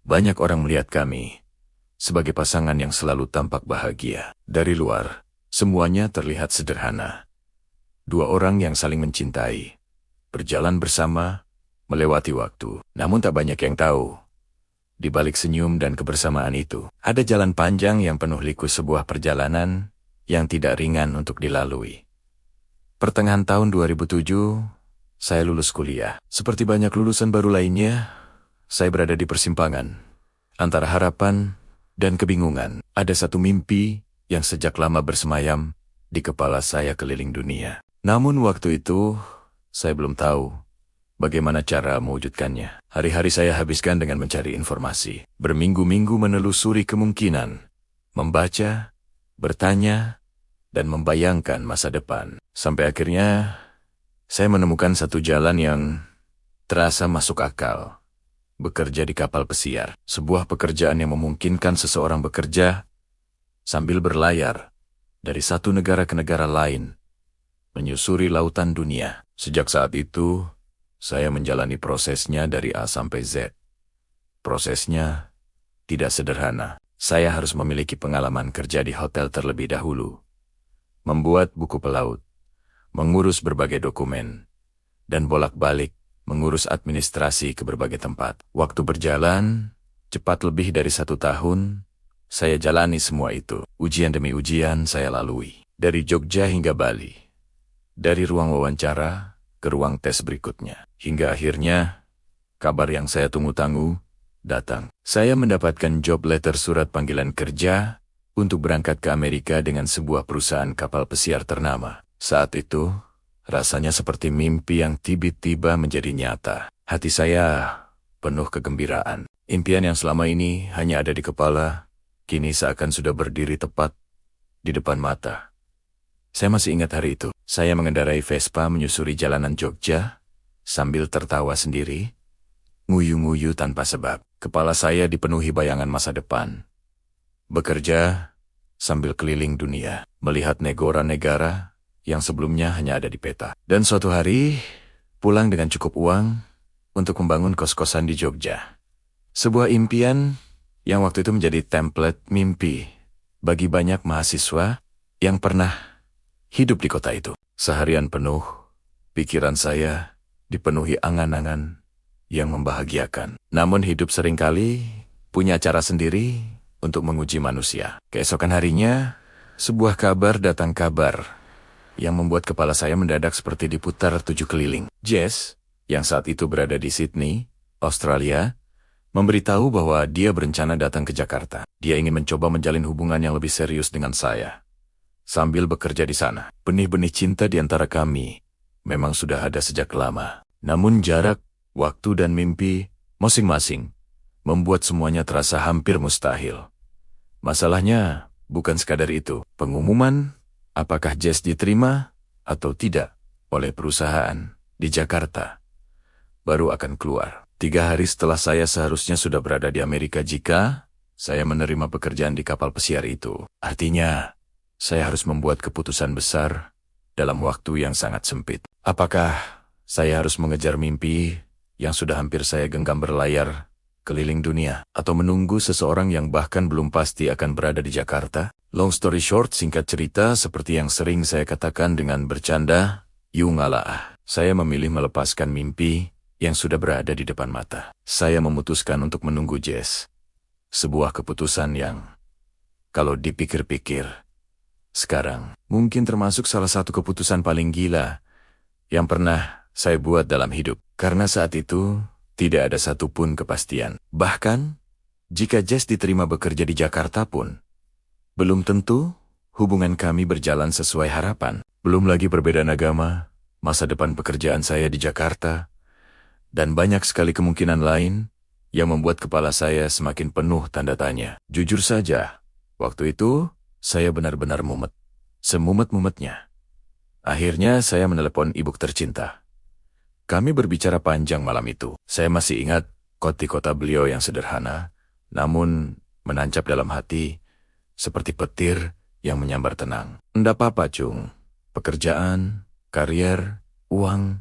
Banyak orang melihat kami sebagai pasangan yang selalu tampak bahagia. Dari luar, semuanya terlihat sederhana. Dua orang yang saling mencintai, berjalan bersama, melewati waktu. Namun tak banyak yang tahu, di balik senyum dan kebersamaan itu, ada jalan panjang yang penuh liku, sebuah perjalanan yang tidak ringan untuk dilalui. Pertengahan tahun 2007, saya lulus kuliah. Seperti banyak lulusan baru lainnya, saya berada di persimpangan antara harapan dan kebingungan. Ada satu mimpi yang sejak lama bersemayam di kepala saya keliling dunia. Namun waktu itu, saya belum tahu bagaimana cara mewujudkannya. Hari-hari saya habiskan dengan mencari informasi, berminggu-minggu menelusuri kemungkinan, membaca, bertanya, dan membayangkan masa depan. Sampai akhirnya, saya menemukan satu jalan yang terasa masuk akal. Bekerja di kapal pesiar, sebuah pekerjaan yang memungkinkan seseorang bekerja sambil berlayar dari satu negara ke negara lain, menyusuri lautan dunia. Sejak saat itu, saya menjalani prosesnya dari A sampai Z. Prosesnya tidak sederhana. Saya harus memiliki pengalaman kerja di hotel terlebih dahulu, membuat buku pelaut, mengurus berbagai dokumen, dan bolak-balik mengurus administrasi ke berbagai tempat. Waktu berjalan, cepat lebih dari 1 tahun, saya jalani semua itu. Ujian demi ujian saya lalui. Dari Jogja hingga Bali. Dari ruang wawancara ke ruang tes berikutnya. Hingga akhirnya, kabar yang saya tunggu-tunggu datang. Saya mendapatkan job letter, surat panggilan kerja untuk berangkat ke Amerika dengan sebuah perusahaan kapal pesiar ternama. Saat itu, rasanya seperti mimpi yang tiba-tiba menjadi nyata. Hati saya penuh kegembiraan. Impian yang selama ini hanya ada di kepala, kini seakan sudah berdiri tepat di depan mata. Saya masih ingat hari itu. Saya mengendarai Vespa menyusuri jalanan Jogja, sambil tertawa sendiri, nguyu-nguyu tanpa sebab. Kepala saya dipenuhi bayangan masa depan. Bekerja sambil keliling dunia, melihat negara-negara yang sebelumnya hanya ada di peta. Dan suatu hari, pulang dengan cukup uang untuk membangun kos-kosan di Jogja. Sebuah impian yang waktu itu menjadi template mimpi bagi banyak mahasiswa yang pernah hidup di kota itu. Seharian penuh, pikiran saya dipenuhi angan-angan yang membahagiakan. Namun hidup seringkali punya cara sendiri untuk menguji manusia. Keesokan harinya, sebuah kabar datang, kabar yang membuat kepala saya mendadak seperti diputar 7 keliling. Jess, yang saat itu berada di Sydney, Australia, memberitahu bahwa dia berencana datang ke Jakarta. Dia ingin mencoba menjalin hubungan yang lebih serius dengan saya. Sambil bekerja di sana, benih-benih cinta di antara kami memang sudah ada sejak lama. Namun jarak, waktu dan mimpi masing-masing membuat semuanya terasa hampir mustahil. Masalahnya bukan sekadar itu. Pengumuman apakah Jess diterima atau tidak oleh perusahaan di Jakarta baru akan keluar 3 hari setelah saya seharusnya sudah berada di Amerika jika saya menerima pekerjaan di kapal pesiar itu. Artinya, saya harus membuat keputusan besar dalam waktu yang sangat sempit. Apakah saya harus mengejar mimpi yang sudah hampir saya genggam berlayar keliling dunia, atau menunggu seseorang yang bahkan belum pasti akan berada di Jakarta? Long story short, singkat cerita, seperti yang sering saya katakan dengan bercanda, yungalah. Saya memilih melepaskan mimpi yang sudah berada di depan mata. Saya memutuskan untuk menunggu Jess. Sebuah keputusan yang, kalau dipikir-pikir, sekarang mungkin termasuk salah satu keputusan paling gila yang pernah saya buat dalam hidup. Karena saat itu, tidak ada satupun kepastian. Bahkan, jika Jess diterima bekerja di Jakarta pun, belum tentu hubungan kami berjalan sesuai harapan. Belum lagi perbedaan agama, masa depan pekerjaan saya di Jakarta, dan banyak sekali kemungkinan lain yang membuat kepala saya semakin penuh tanda tanya. Jujur saja, waktu itu saya benar-benar mumet. Semumet-mumetnya. Akhirnya saya menelepon ibu tercinta. Kami berbicara panjang malam itu. Saya masih ingat kota beliau yang sederhana, namun menancap dalam hati seperti petir yang menyambar tenang. Ndak apa-apa, Cung. Pekerjaan, karier, uang,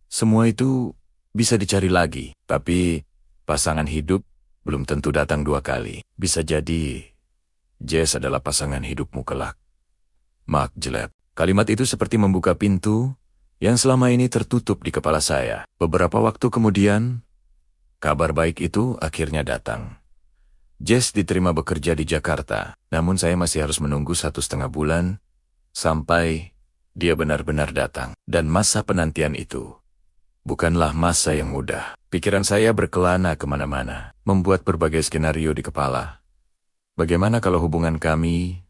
semua itu bisa dicari lagi. Tapi pasangan hidup belum tentu datang 2 kali. Bisa jadi, Jess adalah pasangan hidupmu kelak. Mark Gillette. Kalimat itu seperti membuka pintu yang selama ini tertutup di kepala saya. Beberapa waktu kemudian, kabar baik itu akhirnya datang. Jess diterima bekerja di Jakarta, namun saya masih harus menunggu 1,5 bulan sampai dia benar-benar datang. Dan masa penantian itu bukanlah masa yang mudah. Pikiran saya berkelana kemana-mana, membuat berbagai skenario di kepala. Bagaimana kalau hubungan kami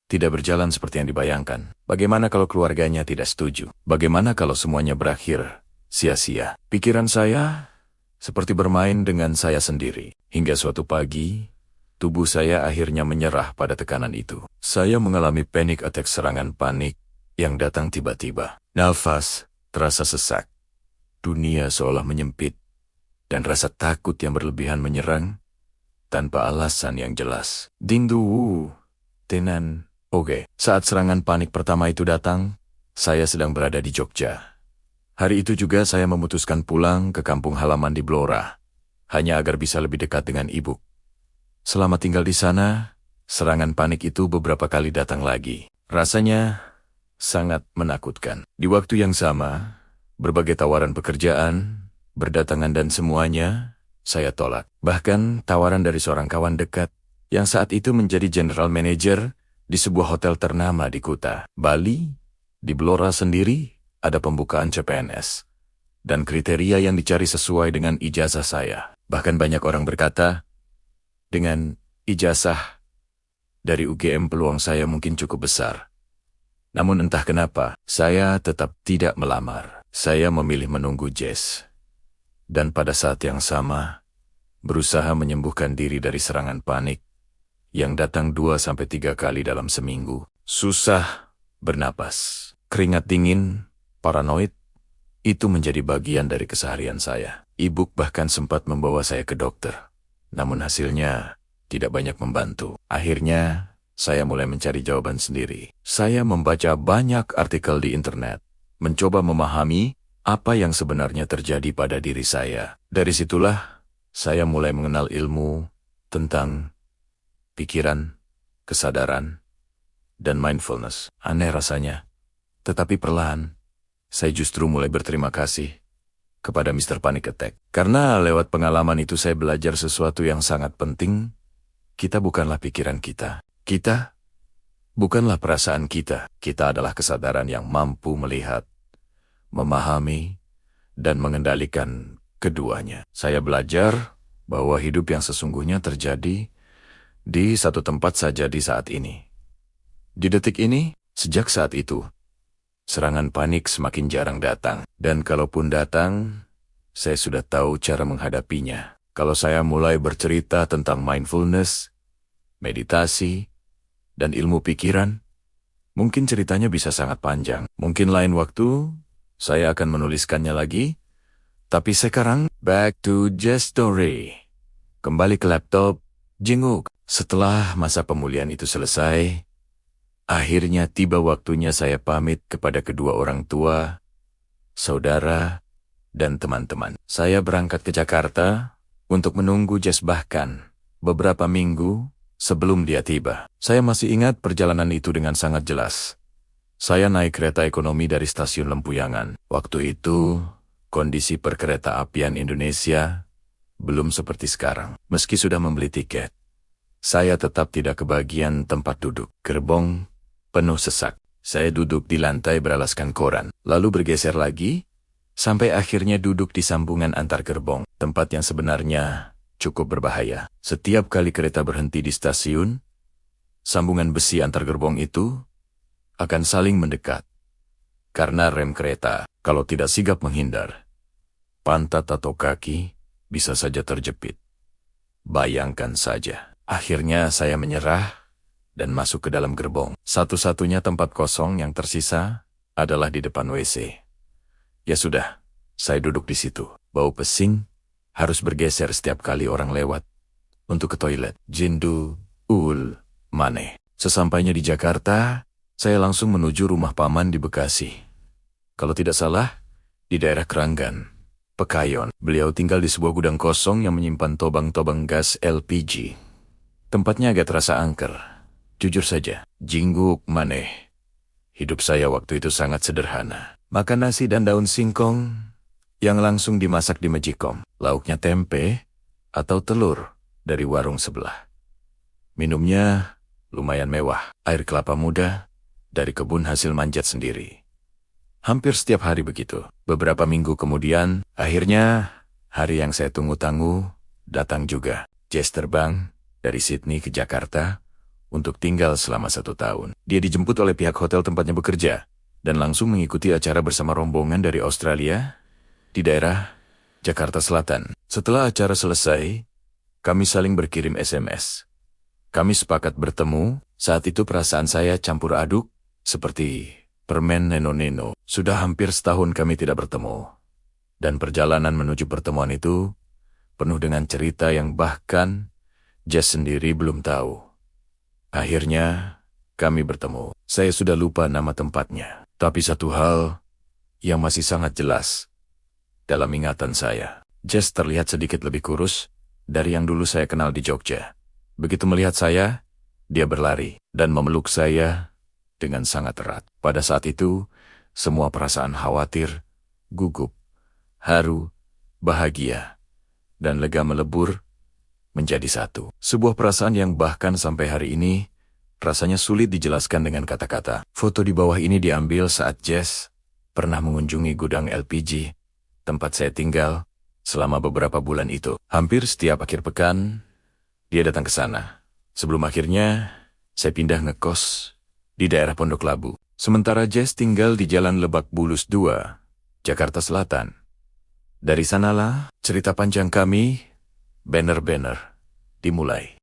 tidak berjalan seperti yang dibayangkan? Bagaimana kalau keluarganya tidak setuju? Bagaimana kalau semuanya berakhir sia-sia? Pikiran saya seperti bermain dengan saya sendiri. Hingga suatu pagi, tubuh saya akhirnya menyerah pada tekanan itu. Saya mengalami panic attack, serangan panik yang datang tiba-tiba. Nafas terasa sesak. Dunia seolah menyempit, dan rasa takut yang berlebihan menyerang tanpa alasan yang jelas. Dindu, tenan, oke. Saat serangan panik pertama itu datang, saya sedang berada di Jogja. Hari itu juga saya memutuskan pulang ke kampung halaman di Blora, hanya agar bisa lebih dekat dengan ibu. Selama tinggal di sana, serangan panik itu beberapa kali datang lagi. Rasanya sangat menakutkan. Di waktu yang sama, berbagai tawaran pekerjaan berdatangan dan semuanya saya tolak. Bahkan tawaran dari seorang kawan dekat yang saat itu menjadi general manager di sebuah hotel ternama di Kuta, Bali. Di Blora sendiri ada pembukaan CPNS, dan kriteria yang dicari sesuai dengan ijazah saya. Bahkan banyak orang berkata, dengan ijazah dari UGM peluang saya mungkin cukup besar. Namun entah kenapa, saya tetap tidak melamar. Saya memilih menunggu Jess. Dan pada saat yang sama, berusaha menyembuhkan diri dari serangan panik yang datang 2-3 kali dalam seminggu. Susah bernapas, keringat dingin, paranoid, itu menjadi bagian dari keseharian saya. Ibu bahkan sempat membawa saya ke dokter. Namun hasilnya tidak banyak membantu. Akhirnya, saya mulai mencari jawaban sendiri. Saya membaca banyak artikel di internet, mencoba memahami apa yang sebenarnya terjadi pada diri saya. Dari situlah, saya mulai mengenal ilmu tentang pikiran, kesadaran, dan mindfulness. Aneh rasanya, tetapi perlahan, saya justru mulai berterima kasih kepada Mr. Panic Attack. Karena lewat pengalaman itu saya belajar sesuatu yang sangat penting. Kita bukanlah pikiran kita. Kita bukanlah perasaan kita. Kita adalah kesadaran yang mampu melihat, memahami, dan mengendalikan keduanya. Saya belajar bahwa hidup yang sesungguhnya terjadi di satu tempat saja di saat ini. Di detik ini, sejak saat itu, serangan panik semakin jarang datang. Dan kalaupun datang, saya sudah tahu cara menghadapinya. Kalau saya mulai bercerita tentang mindfulness, meditasi, dan ilmu pikiran, mungkin ceritanya bisa sangat panjang. Mungkin lain waktu, saya akan menuliskannya lagi. Tapi sekarang, back to Jess story. Kembali ke laptop, jenguk. Setelah masa pemulihan itu selesai, akhirnya tiba waktunya saya pamit kepada kedua orang tua, saudara, dan teman-teman. Saya berangkat ke Jakarta untuk menunggu Jess, bahkan beberapa minggu sebelum dia tiba. Saya masih ingat perjalanan itu dengan sangat jelas. Saya naik kereta ekonomi dari stasiun Lempuyangan. Waktu itu, kondisi perkereta apian Indonesia belum seperti sekarang. Meski sudah membeli tiket, saya tetap tidak kebagian tempat duduk. Gerbong penuh sesak. Saya duduk di lantai beralaskan koran, lalu bergeser lagi, sampai akhirnya duduk di sambungan antar gerbong, tempat yang sebenarnya cukup berbahaya. Setiap kali kereta berhenti di stasiun, sambungan besi antar gerbong itu akan saling mendekat. Karena rem kereta, kalau tidak sigap menghindar, pantat atau kaki bisa saja terjepit. Bayangkan saja. Akhirnya saya menyerah dan masuk ke dalam gerbong. Satu-satunya tempat kosong yang tersisa adalah di depan WC. Ya sudah, saya duduk di situ. Bau pesing harus bergeser setiap kali orang lewat untuk ke toilet. Jindu, ul, maneh. Sesampainya di Jakarta, saya langsung menuju rumah paman di Bekasi. Kalau tidak salah, di daerah Keranggan. Pekayon. Beliau tinggal di sebuah gudang kosong yang menyimpan tobang-tobang gas LPG. Tempatnya agak terasa angker. Jujur saja, jingguk maneh. Hidup saya waktu itu sangat sederhana. Makan nasi dan daun singkong yang langsung dimasak di mejikom. Lauknya tempe atau telur dari warung sebelah. Minumnya lumayan mewah. Air kelapa muda dari kebun hasil manjat sendiri. Hampir setiap hari begitu. Beberapa minggu kemudian, akhirnya hari yang saya tunggu-tunggu datang juga. Jess terbang dari Sydney ke Jakarta untuk tinggal selama 1 tahun. Dia dijemput oleh pihak hotel tempatnya bekerja dan langsung mengikuti acara bersama rombongan dari Australia di daerah Jakarta Selatan. Setelah acara selesai, kami saling berkirim SMS. Kami sepakat bertemu. Saat itu perasaan saya campur aduk seperti permen neno-neno. Sudah hampir setahun kami tidak bertemu. Dan perjalanan menuju pertemuan itu penuh dengan cerita yang bahkan Jess sendiri belum tahu. Akhirnya kami bertemu. Saya sudah lupa nama tempatnya. Tapi satu hal yang masih sangat jelas dalam ingatan saya. Jess terlihat sedikit lebih kurus dari yang dulu saya kenal di Jogja. Begitu melihat saya, dia berlari dan memeluk saya dengan sangat erat. Pada saat itu, semua perasaan khawatir, gugup, haru, bahagia, dan lega melebur menjadi satu. Sebuah perasaan yang bahkan sampai hari ini rasanya sulit dijelaskan dengan kata-kata. Foto di bawah ini diambil saat Jess pernah mengunjungi gudang LPG, tempat saya tinggal selama beberapa bulan itu. Hampir setiap akhir pekan, dia datang ke sana. Sebelum akhirnya, saya pindah ngekos di daerah Pondok Labu. Sementara Jess tinggal di Jalan Lebak Bulus 2, Jakarta Selatan. Dari sanalah cerita panjang kami, banner-banner, dimulai.